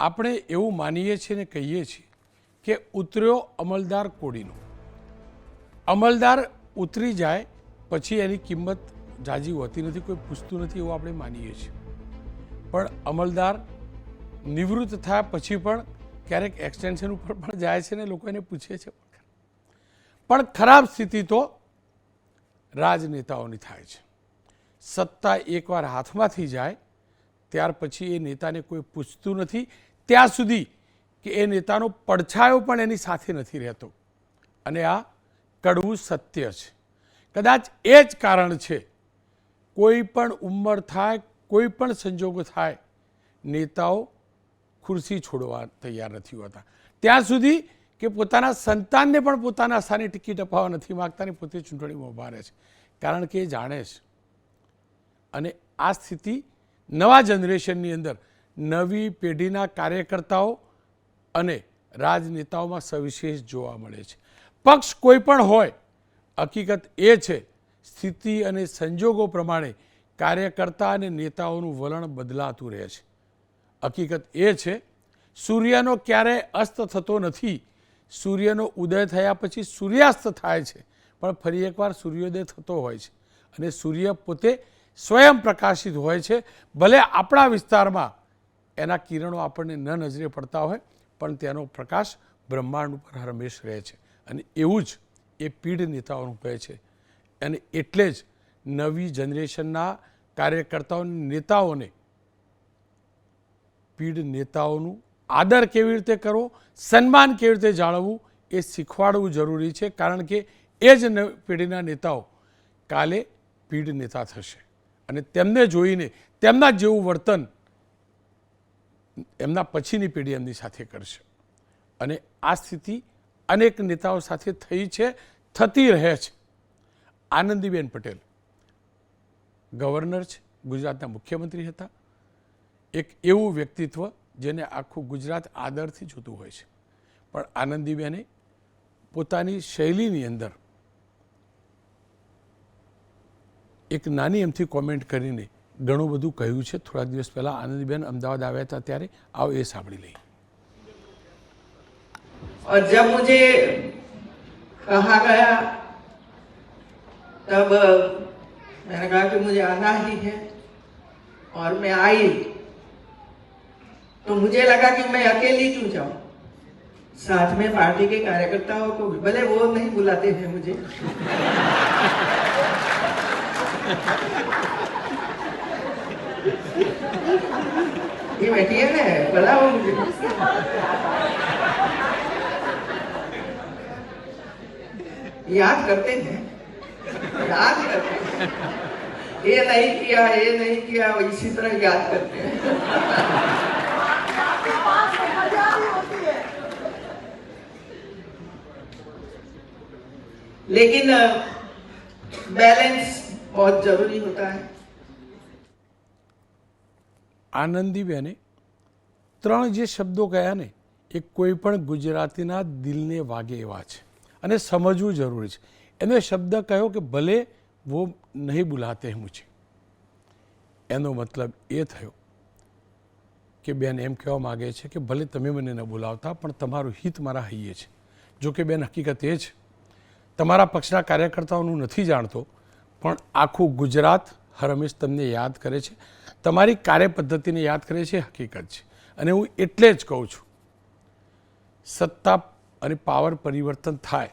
આપણે એવું માનીએ છીએ ને કહીએ છીએ કે ઉતર્યો અમલદાર કોડીનો. અમલદાર ઉતરી જાય પછી એની કિંમત ઝાઝી હોતી નથી, કોઈ પૂછતું નથી એવું આપણે માનીએ છીએ. પણ અમલદાર નિવૃત્ત થયા પછી પણ ક્યારેક એક્સટેન્શન ઉપર પણ જાય છે ને લોકો એને પૂછે છે. પણ ખરાબ સ્થિતિ તો રાજનેતાઓની થાય છે. સત્તા એકવાર હાથમાંથી જાય ત્યાર પછી એ નેતાને કોઈ પૂછતું નથી ત્યાં સુધી કે એ નેતાનો પડછાયો પણ એની સાથે નથી રહેતો. અને આ કડવું સત્ય છે. કદાચ એ જ કારણ છે કોઈ પણ ઉંમર થાય, કોઈ પણ સંજોગો થાય, નેતાઓ ખુરશી છોડવા તૈયાર નથી હોતા ત્યાં સુધી કે પોતાના સંતાનને પણ પોતાના સ્થાને ટિકિટ અપાવવા નથી માગતા ને પોતે ચૂંટણીમાં ઊભા રહે છે. કારણ કે એ જાણે છે. અને આ સ્થિતિ નવા જનરેશનની અંદર નવી પેઢીના કાર્યકર્તાઓ અને રાજનેતાઓમાં સવિશેષ જોવા મળે છે. પક્ષ કોઈ પણ હોય, હકીકત એ છે સ્થિતિ અને સંજોગો પ્રમાણે કાર્યકર્તા અને નેતાઓનું વલણ બદલાતું રહે છે. હકીકત એ છે સૂર્યનો ક્યારેય અસ્ત થતો નથી. સૂર્યનો ઉદય થયા પછી સૂર્યાસ્ત થાય છે, પણ ફરી એકવાર સૂર્યોદય થતો હોય છે. અને સૂર્ય પોતે સ્વયં પ્રકાશિત હોય છે. ભલે આપણા વિસ્તારમાં એના કિરણો આપણને ન નજરે પડતા હોય પણ તેનો પ્રકાશ બ્રહ્માંડ ઉપર હંમેશ રહે છે. અને એવું જ એ પીઢ નેતાઓનું કહે છે. અને એટલે જ નવી જનરેશનના કાર્યકર્તાઓ નેતાઓને પીઢ નેતાઓનું આદર કેવી રીતે કરવો, સન્માન કેવી રીતે જાળવવું એ શીખવાડવું જરૂરી છે. કારણ કે એ જ પેઢીના નેતાઓ કાલે પીઢ નેતા થશે અને તેમને જોઈને તેમના જેવું વર્તન એમના પછીની પેઢી એમની સાથે કરશે. અને આ સ્થિતિ અનેક નેતાઓ સાથે થઈ છે, થતી રહે છે. આનંદીબેન પટેલ ગવર્નર છે, ગુજરાતના મુખ્યમંત્રી હતા. એક એવું વ્યક્તિત્વ જેને આખું ગુજરાત આદરથી જોતું હોય છે. પણ આનંદીબેને પોતાની શૈલીની અંદર એક નાની એમથી કોમેન્ટ કરીને ઘણું બધું કહ્યું છે. થોડા દિવસ પહેલાં આનંદીબેન અમદાવાદ આવ્યા હતા ત્યારે આવો એ સાંભળી લઈએ. और जब मुझे कहा गया तब मैंने कहा कि मुझे आना ही है और मैं आई तो मुझे लगा कि मैं अकेली क्यों जाऊं, साथ में पार्टी के कार्यकर्ताओं को भी, भले वो नहीं बुलाते हैं मुझे ये बैठी है ना, बुलाओ मुझे। याद करते हैं, याद करते हैं, ये नहीं किया इसी तरह याद करते हैं। लेकिन बैलेंस बहुत जरूरी होता है. આનંદીબેને ત્રણ જે શબ્દો કહ્યા ને એ કોઈ પણ ગુજરાતીના દિલને વાગે એવા છે અને સમજવું જરૂરી છે. એનો શબ્દ કહ્યો કે ભલે વો નહીં બુલાતે હૈ મુझे. એનો મતલબ એ થયો કે બેન એમ કહેવા માગે છે કે ભલે તમે મને ન બોલાવતા પણ તમારું હિત મારા હૈયે છે. જો કે બેન હકીકત એ છે તમારા પક્ષના કાર્યકર્તાઓનું નથી જાણતો પણ આખું ગુજરાત હર હંમેશ તમને યાદ કરે છે, તમારી કાર્યપદ્ધતિને યાદ કરે છે. હકીકત છે. અને હું એટલે જ કહું છું સત્તા અને પાવર પરિવર્તન થાય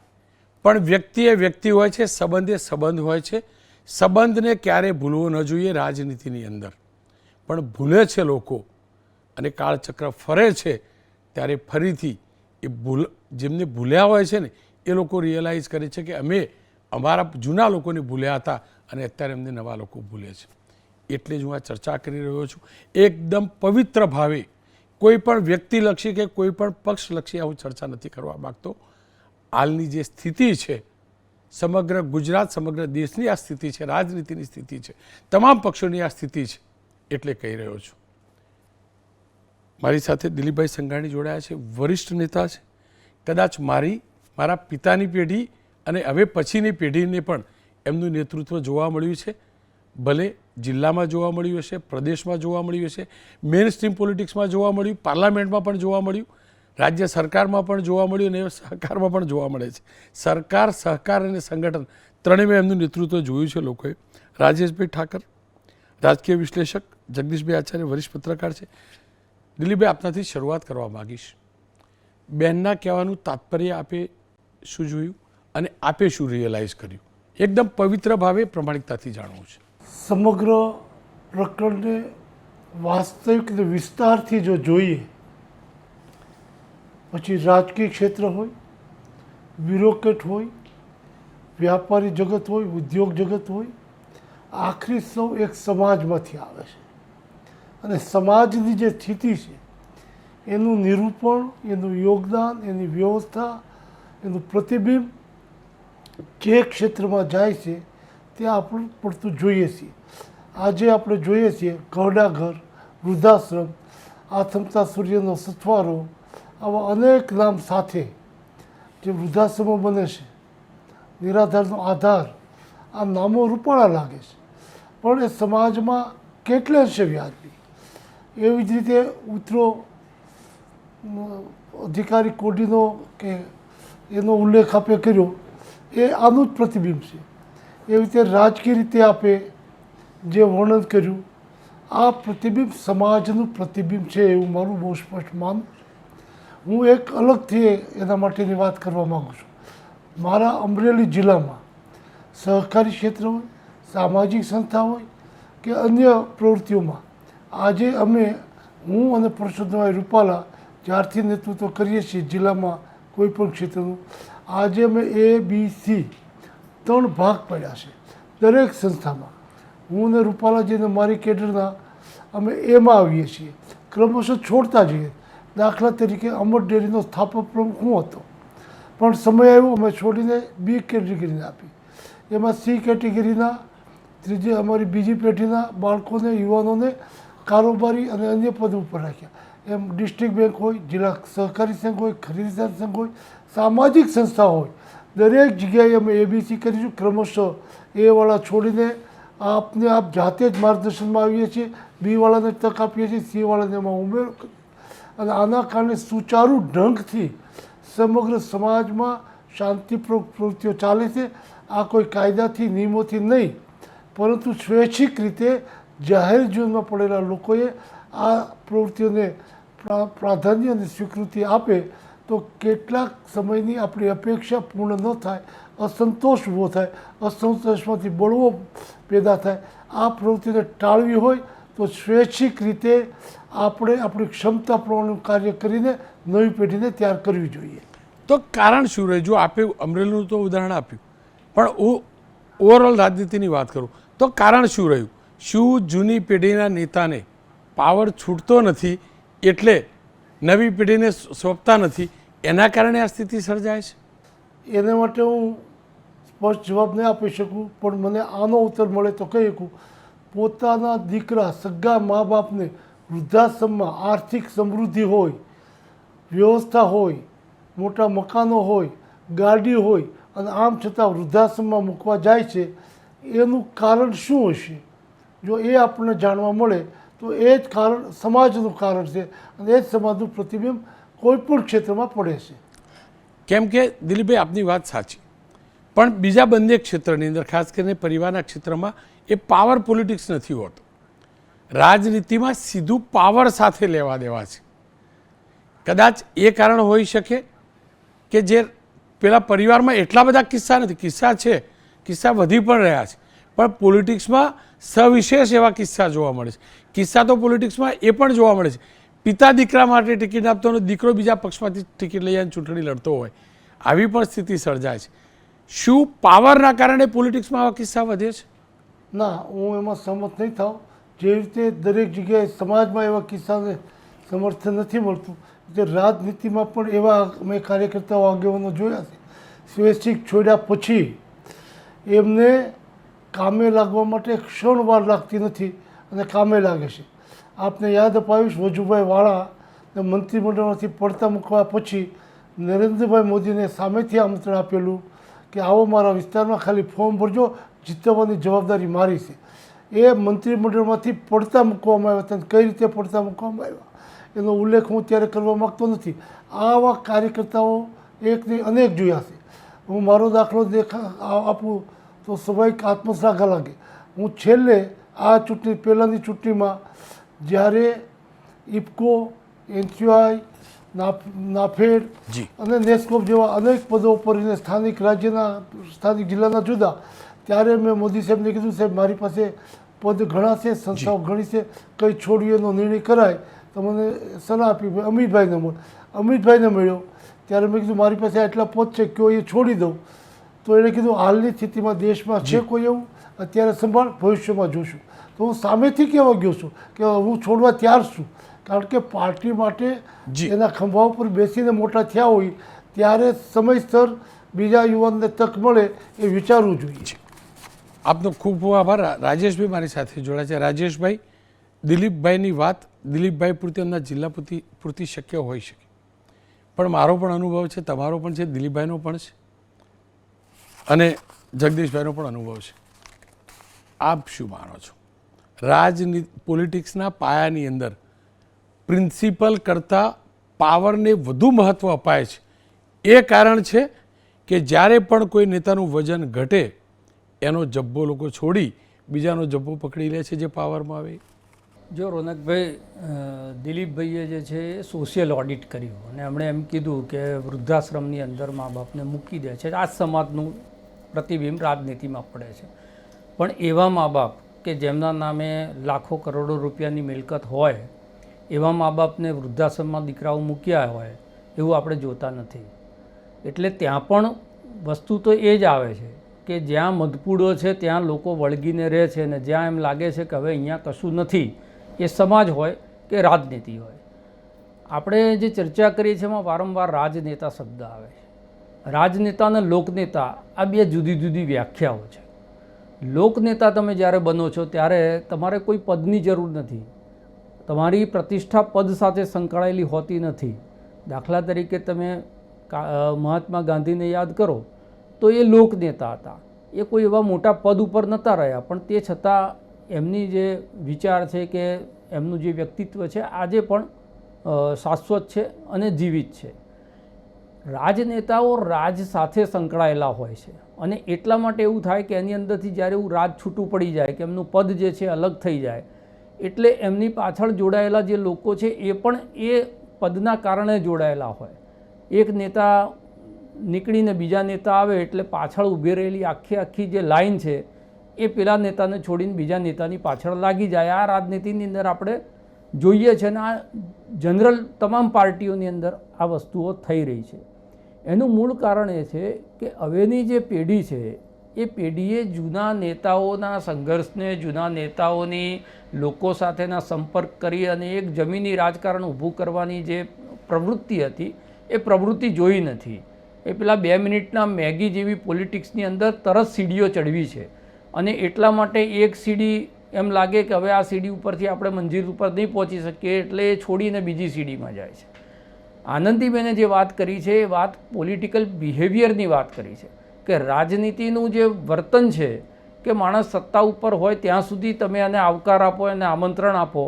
પણ વ્યક્તિ એ વ્યક્તિ હોય છે, સંબંધ એ સંબંધ હોય છે. સંબંધને ક્યારેય ભૂલવો ન જોઈએ રાજનીતિની અંદર. પણ ભૂલે છે લોકો અને કાળચક્ર ફરે છે ત્યારે ફરીથી એ જેમને ભૂલ્યા હોય છે ને એ લોકો રિયલાઇઝ કરે છે કે અમે અમારા જૂના લોકોને ભૂલ્યા હતા અને અત્યારે અમને નવા લોકો ભૂલે છે. એટલે જ હું આ ચર્ચા કરી રહ્યો છું. એકદમ પવિત્ર ભાવે કોઈ પણ વ્યક્તિલક્ષી કે કોઈ પણ પક્ષલક્ષી હું ચર્ચા નથી કરવા માગતો. હાલની જે સ્થિતિ છે સમગ્ર ગુજરાત સમગ્ર દેશની આ સ્થિતિ છે, રાજનીતિની સ્થિતિ છે, તમામ પક્ષોની આ સ્થિતિ છે એટલે કહી રહ્યો છું. મારી સાથે દિલીપભાઈ સંઘાણી જોડાયા છે, વરિષ્ઠ નેતા છે. કદાચ મારા પિતાની પેઢી અને હવે પછીની પેઢીને પણ એમનું નેતૃત્વ જોવા મળ્યું છે. ભલે જિલ્લામાં જોવા મળ્યું હશે, પ્રદેશમાં જોવા મળ્યું હશે, મેઇન સ્ટ્રીમ પોલિટિક્સમાં જોવા મળ્યું, પાર્લામેન્ટમાં પણ જોવા મળ્યું, રાજ્ય સરકારમાં પણ જોવા મળ્યું અને સહકારમાં પણ જોવા મળે છે. સરકાર, સહકાર અને સંગઠન ત્રણેયમાં એમનું નેતૃત્વ જોયું છે લોકોએ. રાજેશભાઈ ઠાકર, રાજકીય વિશ્લેષક, જગદીશભાઈ આચાર્ય, વરિષ્ઠ પત્રકાર છે. દિલીપભાઈ, આપનાથી શરૂઆત કરવા માગીશ. બેનના કહેવાનું તાત્પર્ય આપે શું જોયું અને આપે શું રિયલાઇઝ કર્યું? એકદમ પવિત્ર ભાવે પ્રમાણિકતાથી જાણવું છે. સમગ્ર પ્રકરણને વાસ્તવિક અને વિસ્તારથી જો જોઈએ, પછી રાજકીય ક્ષેત્ર હોય, બ્યુરોક્રેટ હોય, વ્યાપારી જગત હોય, ઉદ્યોગ જગત હોય, આખરી સૌ એક સમાજમાંથી આવે છે અને સમાજની જે સ્થિતિ છે એનું નિરૂપણ, એનું યોગદાન, એની વ્યવસ્થા, એનું પ્રતિબિંબ જે ક્ષેત્રમાં જાય છે ત્યાં આપણે પડતું જોઈએ છીએ. આજે આપણે જોઈએ છીએ ઘરડાઘર, વૃદ્ધાશ્રમ, આથમતા સૂર્યનો સથવારો, આવા અનેક નામ સાથે જે વૃદ્ધાશ્રમો બને છે, નિરાધારનો આધાર, આ નામો રૂપાળા લાગે છે પણ એ સમાજમાં કેટલે અંશે વ્યાજબી. એવી જ રીતે ઉતરો અધિકારી કોડીનો કે એનો ઉલ્લેખ આપે કર્યો એ આનું જ પ્રતિબિંબ છે. એવી રીતે રાજકીય રીતે આપે જે વર્ણન કર્યું, આ પ્રતિબિંબ સમાજનું પ્રતિબિંબ છે એવું મારું બહુ સ્પષ્ટ માનવું છે. હું એક અલગથી એના માટેની વાત કરવા માગું છું. મારા અમરેલી જિલ્લામાં સહકારી ક્ષેત્ર હોય, સામાજિક સંસ્થા હોય કે અન્ય પ્રવૃત્તિઓમાં આજે હું અને પરસોત્તમભાઈ રૂપાલા જ્યારથી નેતૃત્વ કરીએ છીએ જિલ્લામાં કોઈ પણ ક્ષેત્રનું, આજે અમે ABC 3 ભાગ પડ્યા છે દરેક સંસ્થામાં. હું અને રૂપાલાજીને મારી કેડરના અમે એમાં આવીએ છીએ, ક્રમશઃ છોડતા જઈએ. દાખલા તરીકે અમર ડેરીનો સ્થાપક પ્રમુખ હું હતો, પણ સમય આવ્યો અમે છોડીને B કેટેગરીને આપી. એમાં C કેટેગરીના ત્રીજી અમારી બીજી પેઢીના બાળકોને, યુવાનોને કારોબારી અને અન્ય પદ ઉપર રાખ્યા. એમ ડિસ્ટ્રિક્ટ બેંક હોય, જિલ્લા સહકારી સંઘ હોય, ખરીદદાર સંઘ હોય, સામાજિક સંસ્થા હોય, દરેક જગ્યાએ અમે ABC કરીશું. ક્રમશઃ A વાળા છોડીને આપને આપ જાતે જ માર્ગદર્શનમાં આવીએ છીએ, B વાળાને તક આપીએ છીએ, C વાળાને એમાં ઉમેરો અને આના કારણે સુચારુ ઢંગથી સમગ્ર સમાજમાં શાંતિપૂર્વક પ્રવૃત્તિઓ ચાલે છે. આ કોઈ કાયદાથી, નિયમોથી નહીં, પરંતુ સ્વૈચ્છિક રીતે જાહેર જીવનમાં પડેલા લોકોએ આ પ્રવૃત્તિઓને પ્રાધાન્ય અને સ્વીકૃતિ આપે તો કેટલાક સમયની આપણી અપેક્ષા પૂર્ણ ન થાય, અસંતોષ ઊભો થાય, અસંતોષમાંથી બળવો પેદા થાય. આ પ્રવૃત્તિને ટાળવી હોય તો સ્વૈચ્છિક રીતે આપણે આપણી ક્ષમતા પ્રમાણેનું કાર્ય કરીને નવી પેઢીને તૈયાર કરવી જોઈએ. તો કારણ શું રહે? જો આપે અમરેલીનું તો ઉદાહરણ આપ્યું, પણ હું ઓવરઓલ રાજનીતિની વાત કરું તો કારણ શું રહ્યું? શું જૂની પેઢીના નેતાને પાવર છૂટતો નથી એટલે નવી પેઢીને સોંપતા નથી, એના કારણે આ સ્થિતિ સર્જાય છે? એને માટે હું સ્પષ્ટ જવાબ નહીં આપી શકું, પણ મને આનો ઉત્તર મળે તો કહી શકું. પોતાના દીકરા, સગા મા બાપને વૃદ્ધાશ્રમમાં આર્થિક સમૃદ્ધિ હોય, વ્યવસ્થા હોય, મોટા મકાનો હોય, ગાડી હોય અને આમ છતાં વૃદ્ધાશ્રમમાં મૂકવા જાય છે, એનું કારણ શું હશે? જો એ આપણને જાણવા મળે તો એ જ કારણ સમાજનું કારણ છે અને એ જ સમાજનું પ્રતિબિંબ કોઈ પણ ક્ષેત્રમાં પડે છે. કેમ કે દિલીપભાઈ, આપની વાત સાચી, પણ બીજા બંને ક્ષેત્રની અંદર, ખાસ કરીને પરિવારના ક્ષેત્રમાં એ પાવર પોલિટિક્સ નથી હોતો. રાજનીતિમાં સીધું પાવર સાથે લેવા દેવા છે. કદાચ એ કારણ હોઈ શકે કે જે પેલા પરિવારમાં એટલા બધા કિસ્સા નથી, કિસ્સા છે, કિસ્સા વધી પણ રહ્યા છે, પણ પોલિટિક્સમાં સવિશેષ એવા કિસ્સા જોવા મળે છે. કિસ્સા તો પોલિટિક્સમાં એ પણ જોવા મળે છે, પિતા દીકરા માટે ટિકિટ આપતો અને દીકરો બીજા પક્ષમાંથી ટિકિટ લઈ આવીને ચૂંટણી લડતો હોય, આવી પણ સ્થિતિ સર્જાય છે. શું પાવરના કારણે પોલિટિક્સમાં આવા કિસ્સા વધે છે? ના, હું એમાં સહમત નહીં થાઉં. જે રીતે દરેક જગ્યાએ સમાજમાં એવા કિસ્સાને સમર્થન નથી મળતું, જે રાજનીતિમાં પણ એવા મેં કાર્યકર્તાઓ, આગેવાનો જોયા છે. સ્વૈચ્છિક છોડ્યા પછી એમને કામે લાગવા માટે ક્ષણ વાર લાગતી નથી અને કામે લાગે છે. આપને યાદ અપાવીશ, વજુભાઈ વાળાને મંત્રીમંડળમાંથી પડતા મૂકવા પછી નરેન્દ્રભાઈ મોદીને સામેથી આમંત્રણ આપેલું કે આવો મારા વિસ્તારમાં, ખાલી ફોર્મ ભરજો, જીતવાની જવાબદારી મારી છે. એ મંત્રીમંડળમાંથી પડતા મૂકવામાં આવ્યા હતા અને કઈ રીતે પડતા મૂકવામાં આવ્યા એનો ઉલ્લેખ હું ત્યારે કરવા માગતો નથી. આવા કાર્યકર્તાઓ એકની અનેક જોયા છે. હું મારો દાખલો આપું તો સ્વાભાવિક આત્મશ્લાઘા લાગે. હું છેલ્લે આ ચૂંટણી પહેલાંની ચૂંટણીમાં જ્યારે ઇફકો, એનસીઆઈ, નાફેડ અને નેસ્કોપ જેવા અનેક પદો પર સ્થાનિક રાજ્યના, સ્થાનિક જિલ્લાના જુદા, ત્યારે મેં મોદી સાહેબને કીધું, સાહેબ મારી પાસે પદ ઘણા છે, સંસ્થાઓ ઘણી છે, કઈ છોડ્યું એનો નિર્ણય કરાય તો મને સલાહ આપી. અમિતભાઈને મળ્યો ત્યારે મેં કીધું મારી પાસે આટલા પદ છે, કયો એ છોડી દઉં. તો એણે કીધું હાલની સ્થિતિમાં દેશમાં છે કોઈ એવું, અત્યારે સંભાળ, ભવિષ્યમાં જોશું. તો હું સામેથી કહેવા ગયો છું કે હું છોડવા તૈયાર છું, કારણ કે પાર્ટી માટે એના ખંભા ઉપર બેસીને મોટા થયા હોય ત્યારે સમયસર બીજા યુવાનને તક મળે એ વિચારવું જોઈએ. આપનો ખૂબ ખૂબ આભાર. રાજેશભાઈ મારી સાથે જોડાયા છે. રાજેશભાઈ, દિલીપભાઈની વાત દિલીપભાઈ પૂરતી એમના જિલ્લા પૂરતી શક્ય હોઈ શકે, પણ મારો પણ અનુભવ છે, તમારો પણ છે, દિલીપભાઈનો પણ છે અને જગદીશભાઈનો પણ અનુભવ છે. આપ શું માનો છો? રાજનીતિ, પોલિટિક્સના પાયાની અંદર પ્રિન્સિપલ કરતાં પાવરને વધુ મહત્ત્વ અપાય છે. એ કારણ છે કે જ્યારે પણ કોઈ નેતાનું વજન ઘટે એનો જબ્બો લોકો છોડી બીજાનો જબ્બો પકડી લે છે જે પાવરમાં આવે. જો રોનકભાઈ, દિલીપભાઈએ જે છે એ સોશિયલ ઓડિટ કર્યું અને એમણે એમ કીધું કે વૃદ્ધાશ્રમની અંદર મા બાપને મૂકી દે છે. આ સમાજનું પ્રતિબિંબ રાજનીતિમાં પડે છે. પણ એવા મા બાપ કે જેમના નામે લાખો કરોડો રૂપિયાની મિલકત હોય એવા મા બાપને વૃદ્ધાશ્રમમાં દીકરાઓ મૂક્યા હોય એવું આપણે જોતા નથી. એટલે ત્યાં પણ વસ્તુ તો એ જ આવે છે કે જ્યાં મધપૂડો છે ત્યાં લોકો વળગીને રહે છે અને જ્યાં એમ લાગે છે કે હવે અહીંયા કશું નથી, એ સમાજ હોય કે રાજનીતિ હોય. આપણે જે ચર્ચા કરીએ છીએ એમાં વારંવાર રાજનેતા શબ્દ આવે છે. રાજનેતા અને લોકનેતા આ બે જુદી જુદી વ્યાખ્યાઓ છે. લોકનેતા તમે જ્યારે બનો છો ત્યારે તમારે કોઈ પદની જરૂર નથી, તમારી પ્રતિષ્ઠા પદ સાથે સંકળાયેલી હોતી નથી. દાખલા તરીકે તમે મહાત્મા ગાંધીને યાદ કરો તો એ લોકનેતા હતા. એ કોઈ એવા મોટા પદ ઉપર નહોતા રહ્યા, પણ તે છતાં એમની જે વિચાર છે કે એમનું જે વ્યક્તિત્વ છે આજે પણ શાશ્વત છે અને જીવિત છે. રાજનેતાઓ રાજ સાથે સંકળાયેલા હોય છે અને એટલા માટે એવું થાય કે એની અંદરથી જ્યારે એવું રાજ છૂટું પડી જાય કે એમનું પદ જે છે અલગ થઈ જાય, એટલે એમની પાછળ જોડાયેલા જે લોકો છે એ પણ એ પદના કારણે જોડાયેલા હોય. એક નેતા નીકળીને બીજા નેતા આવે એટલે પાછળ ઊભી રહેલી આખી જે લાઈન છે એ પેલા નેતાને છોડીને બીજા નેતાની પાછળ લાગી જાય. આ રાજનીતિની અંદર આપણે જોઈએ છે અને આ જનરલ તમામ પાર્ટીઓની અંદર આ વસ્તુઓ થઈ રહી છે. એનું મૂળ કારણ એ છે કે હવેની જે પેઢી છે એ પેઢીએ જૂના નેતાઓના સંઘર્ષને, જૂના નેતાઓની લોકો સાથેના સંપર્ક કરી અને એક જમીની રાજકારણ ઊભું કરવાની જે પ્રવૃત્તિ હતી એ પ્રવૃત્તિ જોઈ નથી. એ પેલા 2 મિનિટના મેગી જેવી પોલિટિક્સની અંદર તરત સીડીઓ ચડવી છે અને એટલા માટે એક સીડી એમ લાગે કે હવે આ સીડી ઉપરથી આપણે મંજિલ ઉપર નહીં પહોંચી શકીએ એટલે એ છોડીને બીજી સીડીમાં જાય છે. આનંદીબેને જે વાત કરી છે એ વાત પોલિટિકલ બિહેવિયરની વાત કરી છે કે રાજનીતિનું જે વર્તન છે કે માણસ સત્તા ઉપર હોય ત્યાં સુધી તમે એને આવકાર આપો, એને આમંત્રણ આપો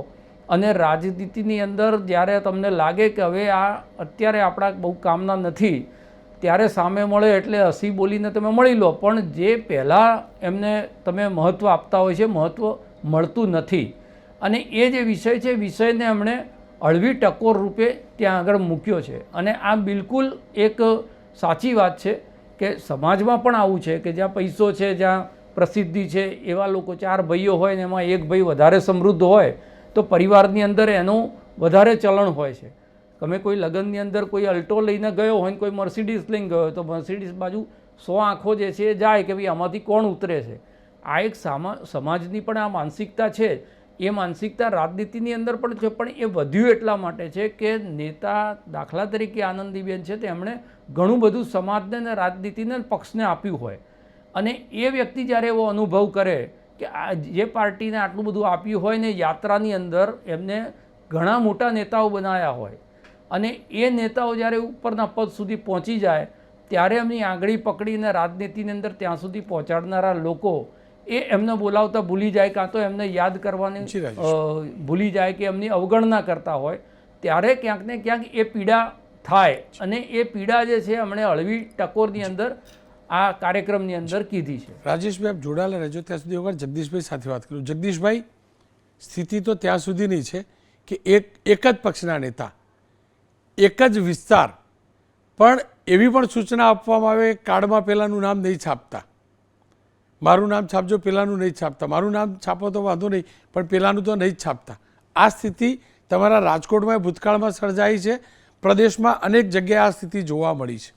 અને રાજનીતિની અંદર જ્યારે તમને લાગે કે હવે આ અત્યારે આપણા બહુ કામના નથી ત્યારે સામે મળે એટલે હસી બોલીને તમે મળી લો, પણ જે પહેલાં એમને તમે મહત્ત્વ આપતા હોય છે મહત્ત્વ મળતું નથી. અને એ જે વિષય છે વિષયને એમણે હળવી ટકોર રૂપે ત્યાં આગળ મૂક્યો છે. અને આ બિલકુલ એક સાચી વાત છે કે સમાજમાં પણ આવું છે કે જ્યાં પૈસો છે, જ્યાં પ્રસિદ્ધિ છે, એવા લોકો 4 ભાઈઓ હોય ને એમાં એક ભાઈ વધારે સમૃદ્ધ હોય તો પરિવારની અંદર એનું વધારે ચલણ હોય છે. તમે કોઈ લગ્નની અંદર કોઈ અલ્ટો લઈને ગયો હોય ને કોઈ મર્સિડીઝ લઈને ગયો તો મર્સિડીઝ બાજુ 100 આંખો જે છે એ જાય કે ભાઈ આમાંથી કોણ ઉતરે છે. આ એક સમાજની પણ આ માનસિકતા છે. એ માનસિકતા રાજનીતિની અંદર પણ છે, પણ એ વધ્યું એટલા માટે છે કે નેતા, દાખલા તરીકે આનંદીબેન છે, તેમણે ઘણું બધું સમાજને અને રાજનીતિને પક્ષને આપ્યું હોય અને એ વ્યક્તિ જ્યારે એવો અનુભવ કરે કે આ જે પાર્ટીને આટલું બધું આપ્યું હોય ને યાત્રાની અંદર એમને ઘણા મોટા નેતાઓ બનાવ્યા હોય અને એ નેતાઓ જ્યારે ઉપરના પદ સુધી પહોંચી જાય ત્યારે એમની આંગળી પકડીને રાજનીતિની અંદર ત્યાં સુધી પહોંચાડનારા લોકો એ એમને બોલાવતા ભૂલી જાય, કાં તો એમને યાદ કરવાની જી રાજેશ. ભૂલી જાય કે એમની અવગણના કરતા હોય, ત્યારે ક્યાંક ને ક્યાંક એ પીડા થાય. અને એ પીડા જે છે એમણે હળવી ટકોરની અંદર આ કાર્યક્રમની અંદર કીધી છે. રાજેશભાઈ આપ જોડાયેલા રહેજો. ત્યાં સુધી વખત જગદીશભાઈ સાથે વાત કરું. જગદીશભાઈ, સ્થિતિ તો ત્યાં સુધીની છે કે એક જ પક્ષના નેતા, એક જ વિસ્તાર, પણ એવી પણ સૂચના આપવામાં આવે કાર્ડમાં પેલાનું નામ નહીં છાપતા, મારું નામ છાપજો, પેલાનું નહીં છાપતા, મારું નામ છાપો તો વાંધો નહીં પણ પેલાનું તો નહીં જ છાપતા. આ સ્થિતિ તમારા રાજકોટમાં ભૂતકાળમાં સર્જાઈ છે, પ્રદેશમાં અનેક જગ્યાએ આ સ્થિતિ જોવા મળી છે.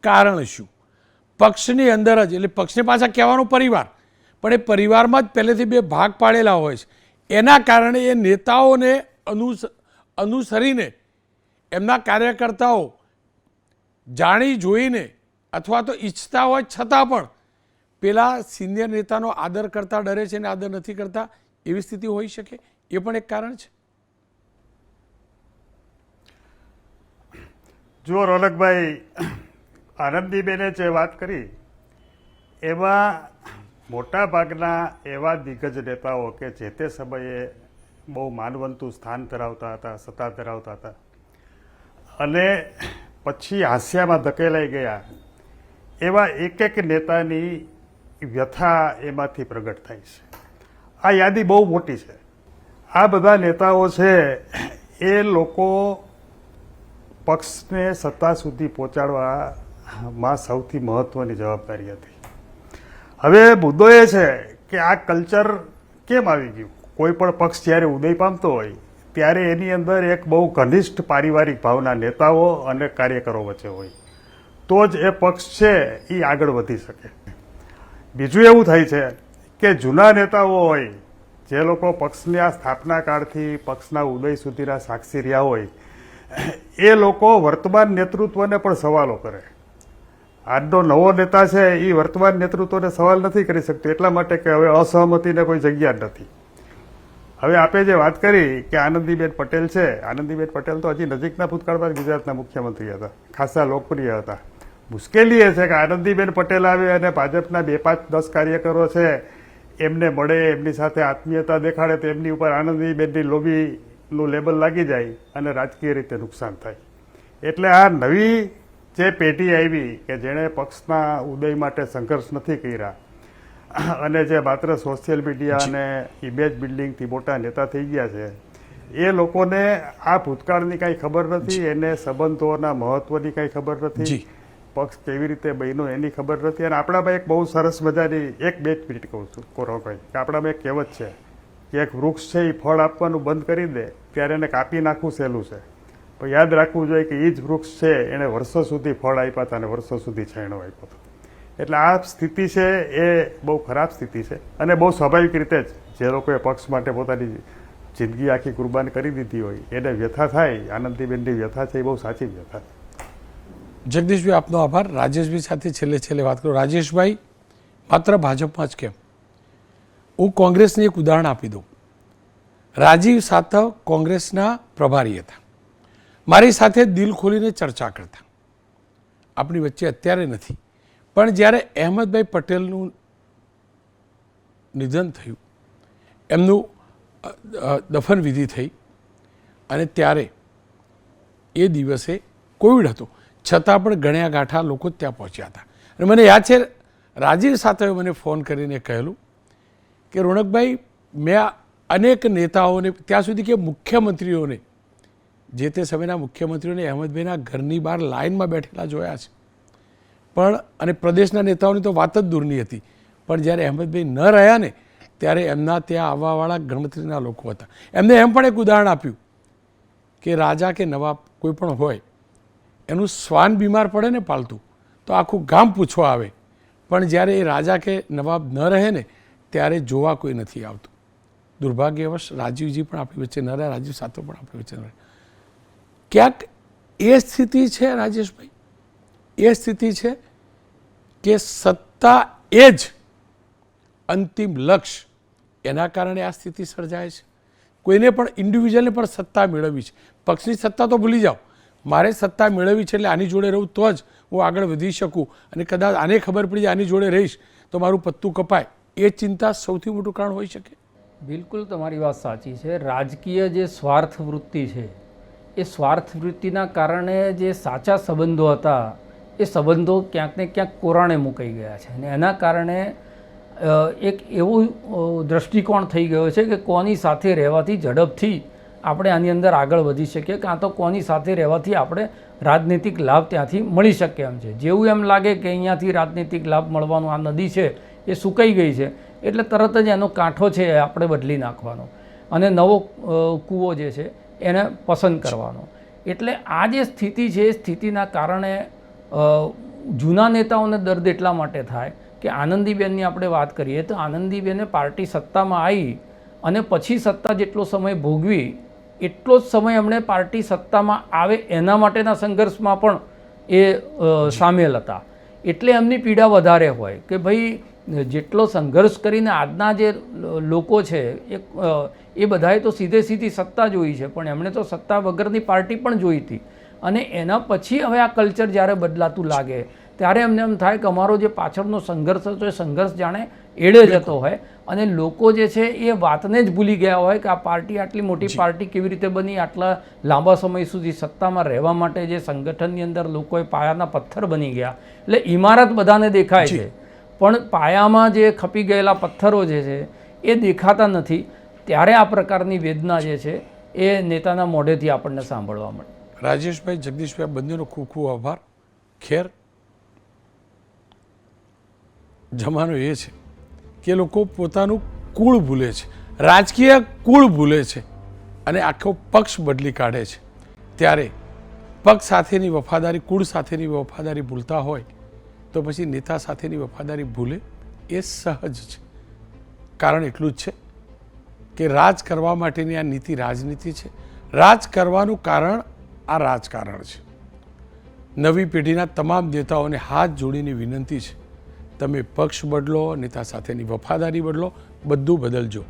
કારણ શું? પક્ષની અંદર જ, એટલે પક્ષને પાછા કહેવાનો પરિવાર, પણ એ પરિવારમાં જ પહેલેથી બે ભાગ પાડેલા હોય છે. એના કારણે એ નેતાઓને અનુસરીને એમના કાર્યકર્તાઓ જાણી જોઈને અથવા તો ઈચ્છતા હોય છતાં પણ પેલા સિનિયર નેતાનો આદર કરતા ડરે છે અને આદર નથી કરતા, એવી સ્થિતિ હોઈ શકે. એ પણ એક કારણ છે. જુઓ રોનકભાઈ, આનંદીબેને જે વાત કરી એમાં મોટા ભાગના એવા દિગ્ગજ નેતાઓ કે જે તે સમયે બહુ માનવંતું સ્થાન ધરાવતા હતા, સત્તા ધરાવતા હતા અને પછી હાસ્યામાં ધકેલાઈ ગયા, એવા એક એક નેતાની વ્યથા એમાંથી પ્રગટ થાય છે. આ યાદી બહુ મોટી છે. આ બધા નેતાઓ છે એ લોકો પક્ષને સત્તા સુધી પહોંચાડવામાં સૌથી મહત્ત્વની જવાબદારી હતી. હવે મુદ્દો એ છે કે આ કલ્ચર કેમ આવી ગયું? કોઈ પણ પક્ષ જ્યારે ઉદય પામતો હોય ત્યારે એની અંદર એક બહુ ઘનિષ્ઠ પારિવારિક ભાવના નેતાઓ અને કાર્યકરો વચ્ચે હોય, તો જ એ પક્ષ છે એ આગળ વધી શકે. બીજું એવું થાય છે કે જૂના નેતાઓ હોય, જે લોકો પક્ષની આ સ્થાપના કાળથી પક્ષના ઉદય સુધીના સાક્ષી રહ્યા હોય, એ લોકો વર્તમાન નેતૃત્વને પણ સવાલો કરે. આજનો નવો નેતા છે એ વર્તમાન નેતૃત્વને સવાલ નથી કરી શકતો, એટલા માટે કે હવે અસહમતિને કોઈ જગ્યા જ નથી. હવે આપે જે વાત કરી કે આનંદીબેન પટેલ છે, આનંદીબેન પટેલ તો હજી નજીકના ભૂતકાળમાં ગુજરાતના મુખ્યમંત્રી હતા, ખાસા લોકપ્રિય હતા. મુશ્કેલી એ છે કે આનંદીબેન પટેલ આવે અને ભાજપના 2, 5, 10 કાર્યકરો છે એમને મળે, એમની સાથે આત્મીયતા દેખાડે તો એમની ઉપર આનંદીબેનની લોબીનું લેબલ લાગી જાય અને રાજકીય રીતે નુકસાન થાય. એટલે આ નવી જે પેઢી આવી કે જેણે પક્ષના ઉદય માટે સંઘર્ષ નથી કર્યા અને જે માત્ર સોશિયલ મીડિયા અને ઇમેજ બિલ્ડિંગથી મોટા નેતા થઈ ગયા છે, એ લોકોને આ ભૂતકાળની કાંઈ ખબર નથી, એને સંબંધોના મહત્વની કાંઈ ખબર નથી, પક્ષ કેવી રીતે બન્યો એની ખબર નથી. અને આપણામાં એક બહુ સરસ મજાની 1-2 મિનિટ કહું છું કોરોભાઈ, કે આપણામાં એક કહેવત છે કે એક વૃક્ષ છે એ ફળ આપવાનું બંધ કરી દે ત્યારે એને કાપી નાખવું સહેલું છે, પણ યાદ રાખવું જોઈએ કે એ જ વૃક્ષ છે એણે વર્ષો સુધી ફળ આપ્યા હતા અને વર્ષો સુધી છાંયડો આપ્યો હતો. એટલે આ સ્થિતિ છે એ બહુ ખરાબ સ્થિતિ છે અને બહુ સ્વાભાવિક રીતે જ જે લોકોએ પક્ષ માટે પોતાની જિંદગી આખી કુરબાન કરી દીધી હોય એને વ્યથા થાય. આનંદીબેનની વ્યથા છે એ બહુ સાચી વ્યથા. જગદીશભાઈ આપનો આભાર. રાજેશભાઈ સાથે છેલ્લે વાત કરું. રાજેશભાઈ, માત્ર ભાજપમાં જ કેમ, હું કોંગ્રેસની એક ઉદાહરણ આપી દઉં. રાજીવ સાતવ કોંગ્રેસના પ્રભારી હતા, મારી સાથે દિલ ખોલીને ચર્ચા કરતા. આપણી વચ્ચે અત્યારે નથી, પણ જ્યારે અહેમદભાઈ પટેલનું નિધન થયું, એમનું દફન વિધિ થઈ અને ત્યારે એ દિવસે કોવિડ હતો, છતાં પણ ગણ્યા ગાંઠા લોકો ત્યાં પહોંચ્યા હતા. અને મને યાદ છે રાજીવ સાતવે મને ફોન કરીને કહેલું કે રોનકભાઈ, મેં અનેક નેતાઓને ત્યાં સુધી કે મુખ્યમંત્રીઓને, જે તે સમયના મુખ્યમંત્રીઓને અહેમદભાઈના ઘરની બહાર લાઇનમાં બેઠેલા જોયા છે, પણ અને પ્રદેશના નેતાઓની તો વાત જ દૂરની હતી, પણ જ્યારે અહેમદભાઈ ન રહ્યા ને ત્યારે એમના ત્યાં આવવાવાળા ગણતરીના લોકો હતા. એમને એમ પણ એક ઉદાહરણ આપ્યું કે રાજા કે નવાબ કોઈ પણ હોય, એનું શ્વાન બીમાર પડે ને પાલતું, તો આખું ગામ પૂછવા આવે, પણ જ્યારે એ રાજા કે નવાબ ન રહે ને ત્યારે જોવા કોઈ નથી આવતું. દુર્ભાગ્યવશ રાજીવજી પણ આપણી વચ્ચે ન રહ્યા, રાજીવ સાતવ પણ આપણી વચ્ચે ન રહ્યા. ક્યાંક એ સ્થિતિ છે રાજેશભાઈ, એ સ્થિતિ છે કે સત્તા એ જ અંતિમ લક્ષ્ય, એના કારણે આ સ્થિતિ સર્જાય છે. કોઈને પણ ઇન્ડિવિજ્યુઅલને પણ સત્તા મેળવવી છે. પક્ષની સત્તા તો ભૂલી જાઓ, મારે સત્તા મેળવવી છે એટલે આની જોડે રહું તો જ હું આગળ વધી શકું, અને કદાચ આને ખબર પડી જાય આની જોડે રહીશ તો મારું પત્તું કપાય એ ચિંતા સૌથી મોટું કારણ હોઈ શકે? બિલકુલ તમારી વાત સાચી છે. રાજકીય જે સ્વાર્થ વૃત્તિ છે એ સ્વાર્થ વૃત્તિના કારણે જે સાચા સંબંધો હતા એ સંબંધો ક્યાંક ને ક્યાંક કોરાણે મુકાઈ ગયા છે અને એના કારણે એક એવું દૃષ્ટિકોણ થઈ ગયો છે કે કોની સાથે રહેવાથી ઝડપથી આપણે આની અંદર આગળ વધી શકીએ, કાં તો કોની સાથે રહેવાથી આપણે રાજનીતિક લાભ ત્યાંથી મળી શકે એમ છે. જેવું એમ લાગે કે અહીંયાથી રાજનીતિક લાભ મળવાનો, આ નદી છે એ સુકાઈ ગઈ છે એટલે તરત જ એનો કાંઠો છે એ આપણે બદલી નાખવાનો અને નવો કૂવો જે છે એને પસંદ કરવાનો. એટલે આ જે સ્થિતિ છે એ સ્થિતિના કારણે જૂના નેતાઓને દર્દ એટલા માટે થાય કે આનંદીબેનની આપણે વાત કરીએ તો આનંદીબેને પાર્ટી સત્તામાં આવી અને પછી સત્તા જેટલો સમય ભોગવી એટલો જ સમય એમણે પાર્ટી સત્તામાં આવે એના માટેના સંઘર્ષમાં પણ એ સામેલ હતા. એટલે એમની પીડા વધારે હોય કે ભાઈ જેટલો સંઘર્ષ કરીને આજના જે લોકો છે એ બધાએ તો સીધી સત્તા જોઈ છે, પણ એમણે તો સત્તા વગરની પાર્ટી પણ જોઈ હતી અને એના પછી હવે આ કલ્ચર જ્યારે બદલાતું લાગે ત્યારે એમને એમ થાય કે અમારો જે પાછળનો સંઘર્ષ હતો એ સંઘર્ષ જાણે એળે જતો હોય અને લોકો જે છે એ વાતને જ ભૂલી ગયા હોય કે આ પાર્ટી આટલી મોટી પાર્ટી કેવી રીતે બની, આટલા લાંબા સમય સુધી સત્તામાં રહેવા માટે જે સંગઠનની અંદર લોકોએ પાયાના પથ્થર બની ગયા. એટલે ઇમારત બધાને દેખાય છે પણ પાયામાં જે ખપી ગયેલા પથ્થરો જે છે એ દેખાતા નથી. ત્યારે આ પ્રકારની વેદના જે છે એ નેતાના મોઢેથી આપણને સાંભળવા મળે. રાજેશભાઈ, જગદીશભાઈ, બંનેનો ખૂબ ખૂબ આભાર. ખેર, જમાનો એ છે કે લોકો પોતાનું કુળ ભૂલે છે, રાજકીય કુળ ભૂલે છે અને આખો પક્ષ બદલી કાઢે છે. ત્યારે પક્ષ સાથેની વફાદારી, કુળ સાથેની વફાદારી ભૂલતા હોય તો પછી નેતા સાથેની વફાદારી ભૂલે એ સહજ છે. કારણ એટલું જ છે કે રાજ કરવા માટેની આ નીતિ રાજનીતિ છે. રાજ કરવાનું કારણ આ રાજકારણ છે. નવી પેઢીના તમામ નેતાઓને હાથ જોડીને વિનંતી છે, તમે પક્ષ બદલો, નેતા સાથેની વફાદારી બદલો, બધું બદલજો,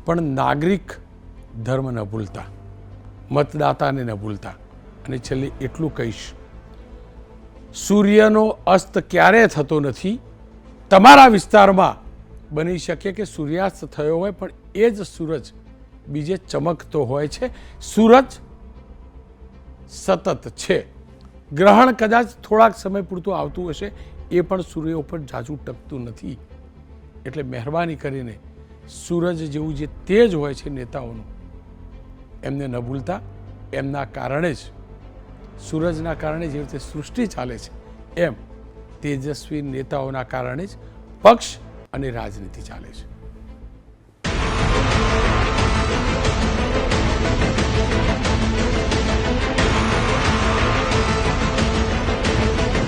પણ નાગરિક ધર્મ ન ભૂલતા, મતદાતાને ન ભૂલતા. અને છેલ્લે એટલું કહીશ, સૂર્યનો અસ્ત ક્યારેય થતો નથી. તમારા વિસ્તારમાં બની શકે કે સૂર્યાસ્ત થયો હોય પણ એ જ સૂરજ બીજે ચમકતો હોય છે. સૂરજ સતત છે. ગ્રહણ કદાચ થોડાક સમય પૂરતું આવતું હશે, એ પણ સૂર્ય ઉપર ઝાઝું ટકતું નથી. એટલે મહેરબાની કરીને સૂરજ જેવું જે તેજ હોય છે નેતાઓનું, એમને ન ભૂલતા. એમના કારણે જ, સૂરજના કારણે જેવી રીતે સૃષ્ટિ ચાલે છે એમ તેજસ્વી નેતાઓના કારણે જ પક્ષ અને રાજનીતિ ચાલે છે.